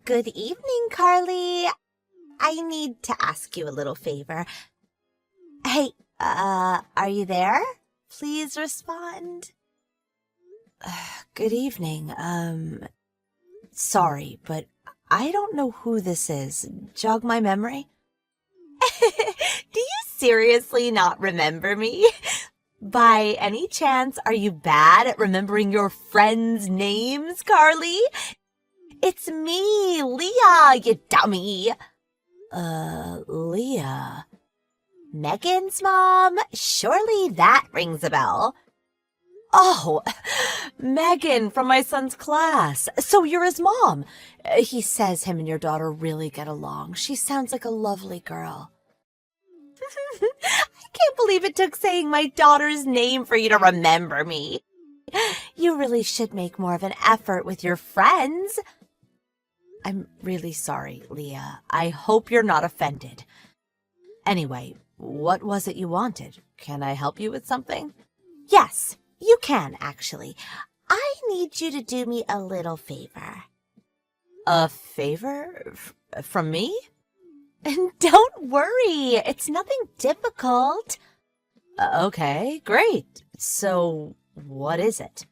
Good evening, Carly. I need to ask you a little favor. Hey, are you there? Please respond. Good evening. Sorry, but I don't know who this is. Jog my memory? Do you seriously not remember me? By any chance, are you bad at remembering your friends' names, Carly? It's me, Leah, you dummy. Leah. Megan's mom? Surely that rings a bell. Oh, Megan from my son's class. So you're his mom. He says him and your daughter really get along. She sounds like a lovely girl. I can't believe it took saying my daughter's name for you to remember me. You really should make more of an effort with your friends. I'm really sorry, Leah. I hope you're not offended. Anyway, what was it you wanted? Can I help you with something? Yes, you can, actually. I need you to do me a little favor. A favor? From me? Don't worry, it's nothing difficult. Okay, great. So, what is it?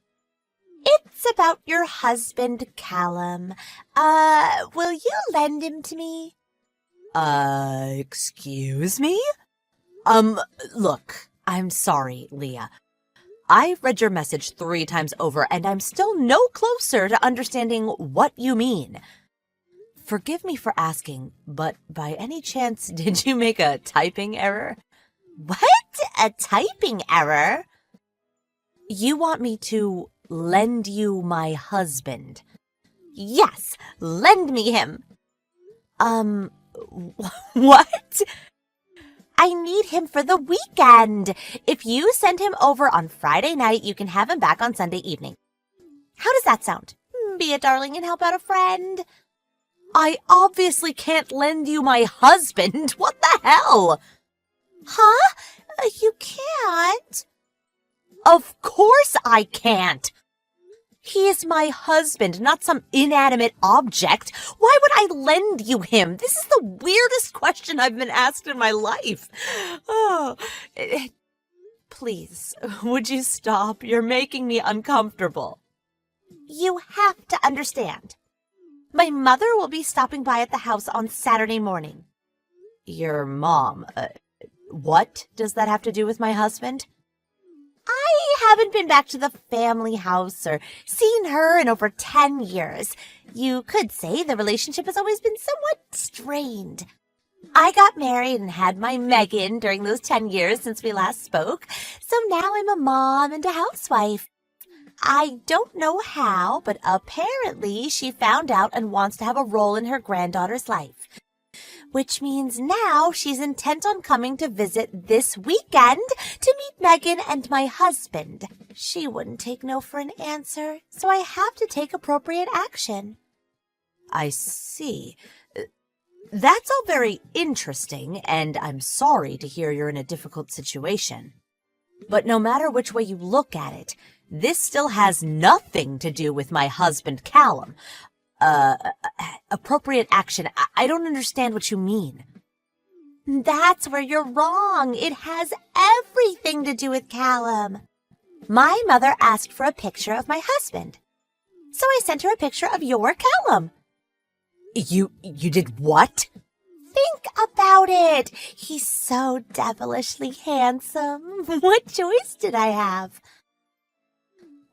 It's about your husband, Callum. Will you lend him to me? Excuse me? Look, I'm sorry, Leah. I read your message 3 times over, and I'm still no closer to understanding what you mean. Forgive me for asking, but by any chance, did you make a typing error? What? A typing error? You want me to lend you my husband? Yes, lend me him. What? I need him for the weekend. If you send him over on Friday night, you can have him back on Sunday evening. How does that sound? Be a darling and help out a friend. I obviously can't lend you my husband. What the hell? Huh? You can't? Of course I can't. He is my husband, not some inanimate object. Why would I lend you him? This is the weirdest question I've been asked in my life. Oh, please, would you stop? You're making me uncomfortable. You have to understand. My mother will be stopping by at the house on Saturday morning. Your mom? What does that have to do with my husband? I haven't been back to the family house or seen her in over 10 years. You could say the relationship has always been somewhat strained. I got married and had my Megan during those 10 years since we last spoke, so now I'm a mom and a housewife. I don't know how, but apparently she found out and wants to have a role in her granddaughter's life. Which means now she's intent on coming to visit this weekend to meet Megan and my husband. She wouldn't take no for an answer, so I have to take appropriate action. I see. That's all very interesting, and I'm sorry to hear you're in a difficult situation. But no matter which way you look at it, this still has nothing to do with my husband, Callum. Appropriate action. I don't understand what you mean. That's where you're wrong. It has everything to do with Callum. My mother asked for a picture of my husband, so I sent her a picture of your Callum. You did what? Think about it. He's so devilishly handsome. What choice did I have?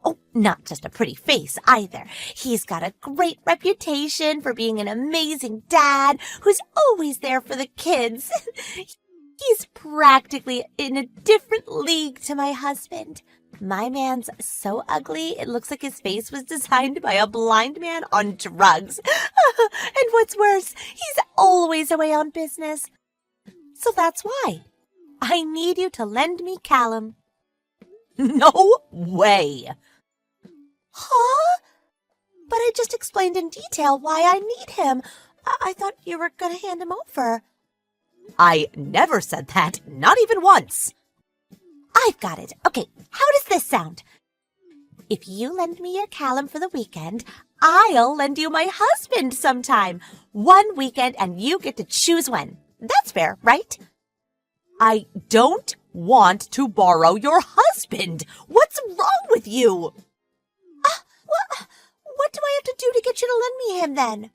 Oh, not just a pretty face either. He's got a great reputation for being an amazing dad who's always there for the kids. He's practically in a different league to my husband. My man's so ugly, it looks like his face was designed by a blind man on drugs. And what's worse, he's always away on business. So that's why I need you to lend me Callum. No way. Huh? But I just explained in detail why I need him. I thought you were going to hand him over. I never said that, not even once. I've got it. Okay, how does this sound? If you lend me your Callum for the weekend, I'll lend you my husband sometime. One weekend and you get to choose when. That's fair, right? I don't want to borrow your husband. What's wrong with you? What do I have to do to get you to lend me him then?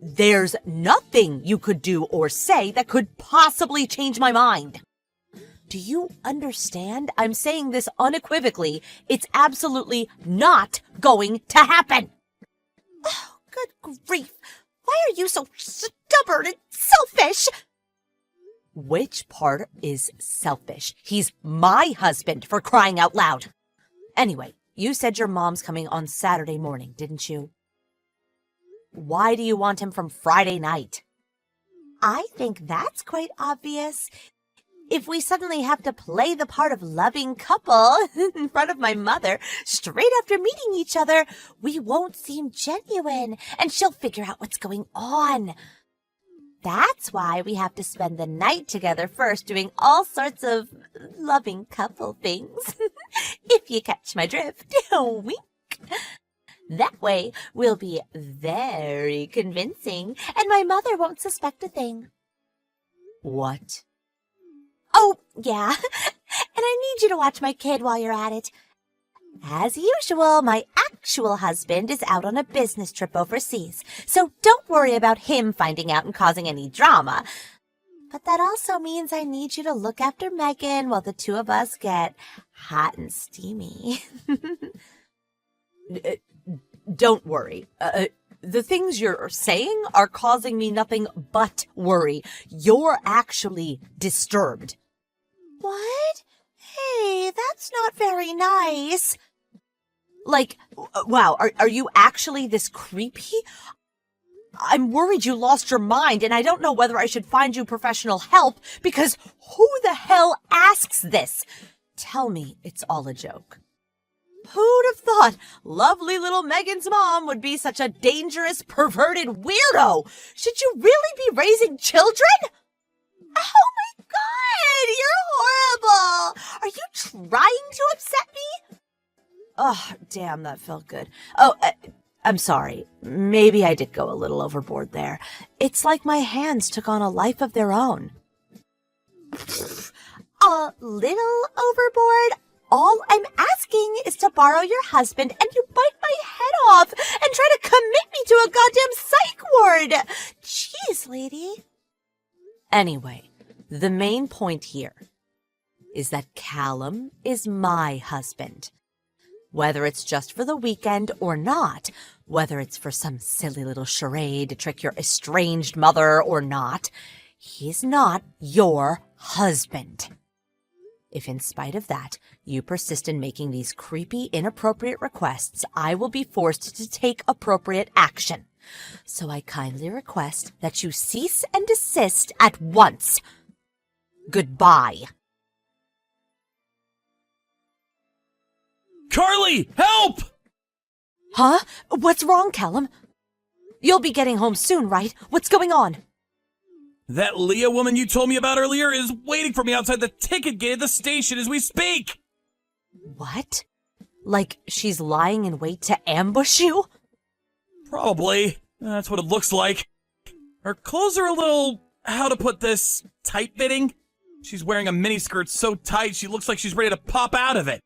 There's nothing you could do or say that could possibly change my mind. Do you understand? I'm saying this unequivocally. It's absolutely not going to happen. Oh, good grief. Why are you so stubborn and selfish? Which part is selfish? He's my husband, for crying out loud. Anyway, you said your mom's coming on Saturday morning, didn't you? Why do you want him from Friday night? I think that's quite obvious. If we suddenly have to play the part of loving couple in front of my mother straight after meeting each other, we won't seem genuine, and she'll figure out what's going on. That's why we have to spend the night together first, doing all sorts of loving couple things. If you catch my drift, wink. That way, we'll be very convincing, and my mother won't suspect a thing. What? Oh, yeah, and I need you to watch my kid while you're at it. As usual, my actual husband is out on a business trip overseas, so don't worry about him finding out and causing any drama. But that also means I need you to look after Megan while the two of us get hot and steamy. Don't worry. The things you're saying are causing me nothing but worry. You're actually disturbed. What? Hey, that's not very nice. Like, wow, are you actually this creepy? I'm worried you lost your mind, and I don't know whether I should find you professional help, because who the hell asks this? Tell me it's all a joke. Who'd have thought lovely little Megan's mom would be such a dangerous, perverted weirdo? Should you really be raising children? Oh my God, you're horrible. Are you trying to upset me? Oh, damn, that felt good. Oh, I'm sorry. Maybe I did go a little overboard there. It's like my hands took on a life of their own. A little overboard? All I'm asking is to borrow your husband, and you bite my head off and try to commit me to a goddamn psych ward. Jeez, lady. Anyway, the main point here is that Callum is my husband. Whether it's just for the weekend or not, whether it's for some silly little charade to trick your estranged mother or not, he's not your husband. If in spite of that, you persist in making these creepy, inappropriate requests, I will be forced to take appropriate action. So I kindly request that you cease and desist at once. Goodbye. Carly, help! Huh? What's wrong, Callum? You'll be getting home soon, right? What's going on? That Leah woman you told me about earlier is waiting for me outside the ticket gate at the station as we speak. What? Like she's lying in wait to ambush you? Probably. That's what it looks like. Her clothes are a little, how to put this, tight-fitting. She's wearing a miniskirt so tight she looks like she's ready to pop out of it.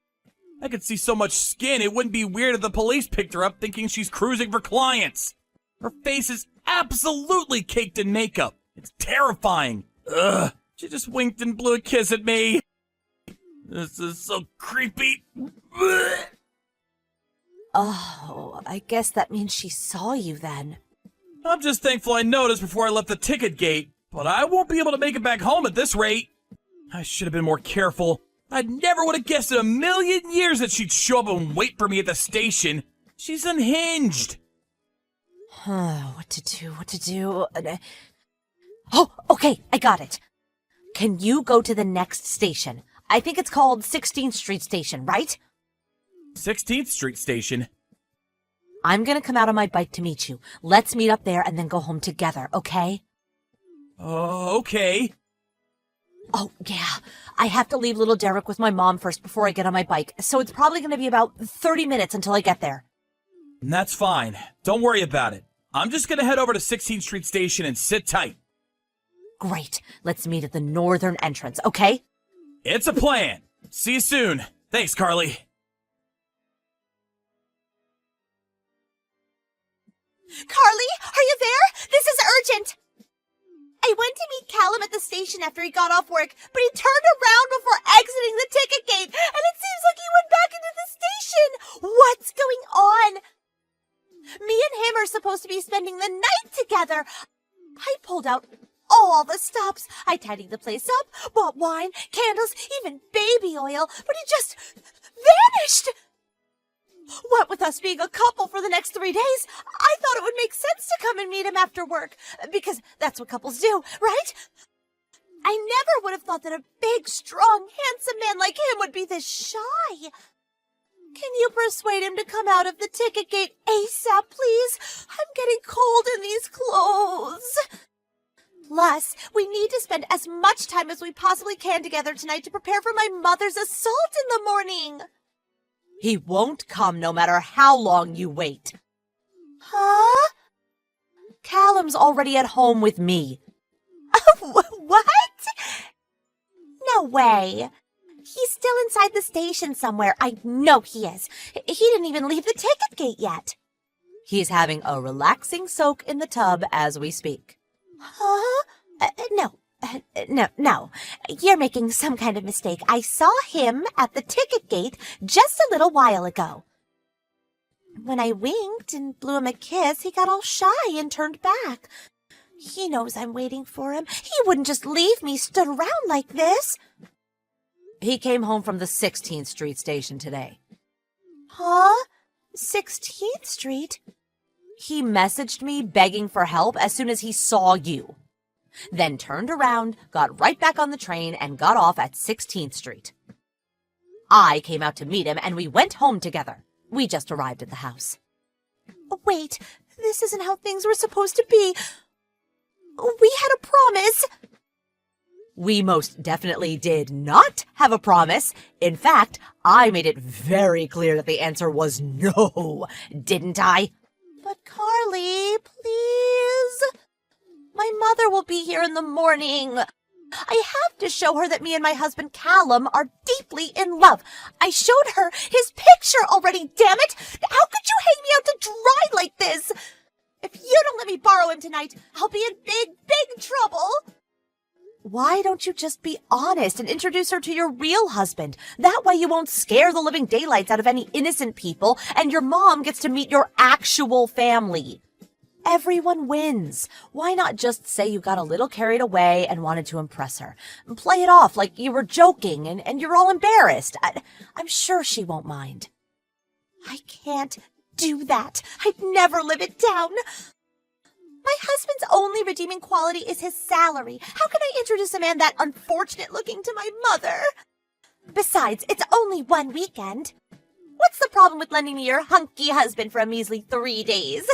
I could see so much skin, it wouldn't be weird if the police picked her up thinking she's cruising for clients. Her face is absolutely caked in makeup. It's terrifying. Ugh. She just winked and blew a kiss at me. This is so creepy. Ugh. Oh, I guess that means she saw you then. I'm just thankful I noticed before I left the ticket gate, but I won't be able to make it back home at this rate. I should have been more careful. I never would have guessed in a million years that she'd show up and wait for me at the station. She's unhinged. What to do? Oh, okay, I got it. Can you go to the next station? I think it's called 16th Street Station, right? 16th Street Station. I'm gonna come out on my bike to meet you. Let's meet up there and then go home together, okay? Okay. Oh, yeah. I have to leave little Derek with my mom first before I get on my bike, so it's probably going to be about 30 minutes until I get there. And that's fine. Don't worry about it. I'm just gonna head over to 16th Street Station and sit tight. Great. Let's meet at the northern entrance, okay? It's a plan. See you soon. Thanks, Carly. Carly, are you there? This is urgent. I went to meet Callum at the station after he got off work, but he turned around before exiting the ticket gate, and it seems like he went back into the station. What's going on? Me and him are supposed to be spending the night together. I pulled out all the stops. I tidied the place up, bought wine, candles, even baby oil, but he just vanished. What with us being a couple for the next 3 days, I thought it would make sense to come and meet him after work, because that's what couples do, right? I never would have thought that a big, strong, handsome man like him would be this shy. Can you persuade him to come out of the ticket gate ASAP, please? I'm getting cold in these clothes. Plus, we need to spend as much time as we possibly can together tonight to prepare for my mother's assault in the morning. He won't come no matter how long you wait. Huh? Callum's already at home with me. What? No way. He's still inside the station somewhere. I know he is. He didn't even leave the ticket gate yet. He's having a relaxing soak in the tub as we speak. Huh? No. You're making some kind of mistake. I saw him at the ticket gate just a little while ago. When I winked and blew him a kiss, he got all shy and turned back. He knows I'm waiting for him. He wouldn't just leave me stood around like this. He came home from the 16th Street station today. Huh? 16th Street? He messaged me begging for help as soon as he saw you. Then turned around, got right back on the train, and got off at 16th Street. I came out to meet him, and we went home together. We just arrived at the house. Wait, this isn't how things were supposed to be. We had a promise. We most definitely did not have a promise. In fact, I made it very clear that the answer was no, didn't I? But Carly, please. My mother will be here in the morning. I have to show her that me and my husband Callum are deeply in love. I showed her his picture already, damn it! How could you hang me out to dry like this? If you don't let me borrow him tonight, I'll be in big, big trouble. Why don't you just be honest and introduce her to your real husband? That way you won't scare the living daylights out of any innocent people, and your mom gets to meet your actual family. Everyone wins. Why not just say you got a little carried away and wanted to impress her? Play it off like you were joking and you're all embarrassed. I'm sure she won't mind. I can't do that. I'd never live it down. My husband's only redeeming quality is his salary. How can I introduce a man that unfortunate looking to my mother? Besides, it's only one weekend. What's the problem with lending me your hunky husband for a measly 3 days?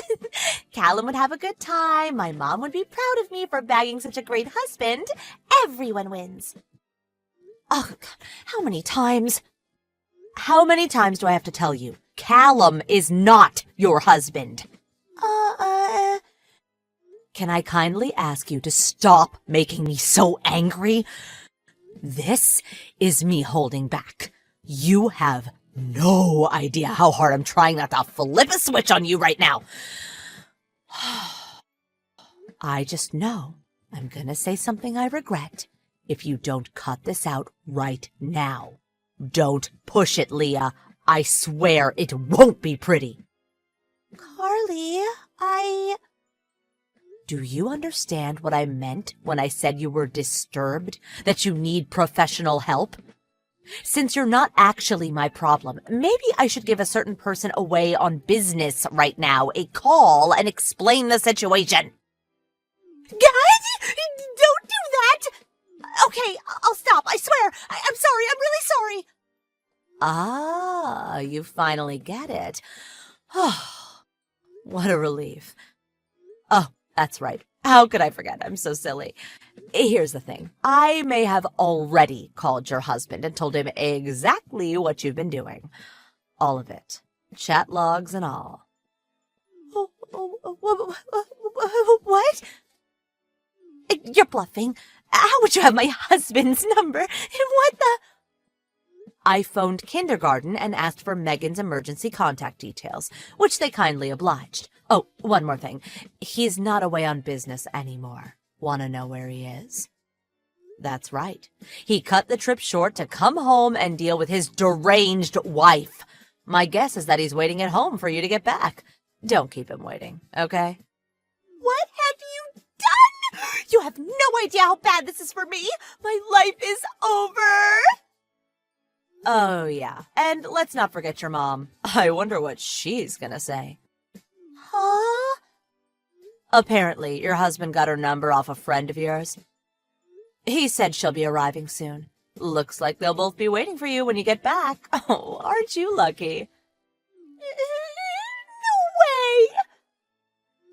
Callum would have a good time. My mom would be proud of me for bagging such a great husband. Everyone wins. Oh, how many times? How many times do I have to tell you? Callum is not your husband. Can I kindly ask you to stop making me so angry? This is me holding back. You have no idea how hard I'm trying not to flip a switch on you right now. I just know I'm gonna say something I regret if you don't cut this out right now. Don't push it, Leah. I swear it won't be pretty. Carly, Do you understand what I meant when I said you were disturbed, that you need professional help? Since you're not actually my problem, maybe I should give a certain person away on business right now a call and explain the situation. Guys, don't do that! Okay, I'll stop, I swear. I'm sorry, I'm really sorry. Ah, you finally get it. Oh, what a relief. Oh, that's right. How could I forget? I'm so silly. Here's the thing. I may have already called your husband and told him exactly what you've been doing. All of it. Chat logs and all. What? You're bluffing. How would you have my husband's number? What the? I phoned kindergarten and asked for Megan's emergency contact details, which they kindly obliged. Oh, one more thing. He's not away on business anymore. Want to know where he is? That's right. He cut the trip short to come home and deal with his deranged wife. My guess is that he's waiting at home for you to get back. Don't keep him waiting, okay? What have you done? You have no idea how bad this is for me. My life is over. Oh, yeah. And let's not forget your mom. I wonder what she's gonna say. Huh? Apparently, your husband got her number off a friend of yours. He said she'll be arriving soon. Looks like they'll both be waiting for you when you get back. Oh, aren't you lucky? No way!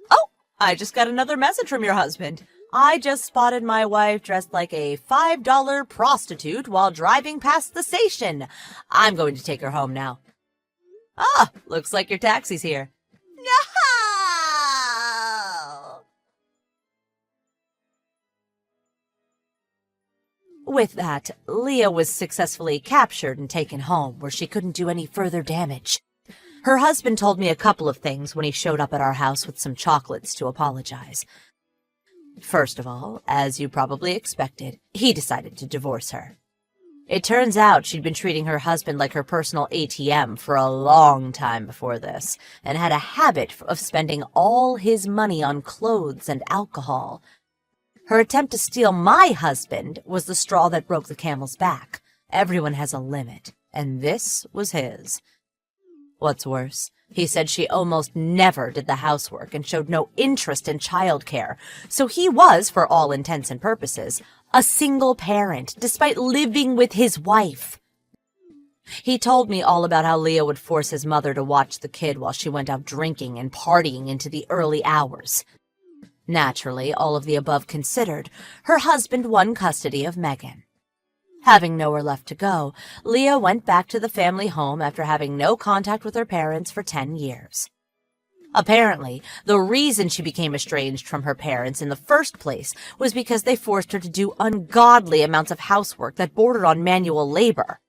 Oh, I just got another message from your husband. I just spotted my wife dressed like a $5 prostitute while driving past the station. I'm going to take her home now. Ah, looks like your taxi's here. No! With that, Leah was successfully captured and taken home, where she couldn't do any further damage. Her husband told me a couple of things when he showed up at our house with some chocolates to apologize. First of all, as you probably expected, he decided to divorce her. It turns out she'd been treating her husband like her personal ATM for a long time before this, and had a habit of spending all his money on clothes and alcohol. Her attempt to steal my husband was the straw that broke the camel's back. Everyone has a limit, and this was his. What's worse, he said she almost never did the housework and showed no interest in childcare, so he was, for all intents and purposes, a single parent, despite living with his wife. He told me all about how Leah would force his mother to watch the kid while she went out drinking and partying into the early hours. Naturally, all of the above considered, her husband won custody of Megan. Having nowhere left to go, Leah went back to the family home after having no contact with her parents for 10 years. Apparently, the reason she became estranged from her parents in the first place was because they forced her to do ungodly amounts of housework that bordered on manual labor.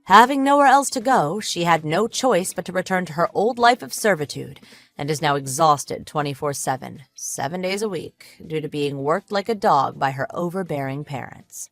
Having nowhere else to go, she had no choice but to return to her old life of servitude, and is now exhausted 24/7, 7 days a week, due to being worked like a dog by her overbearing parents.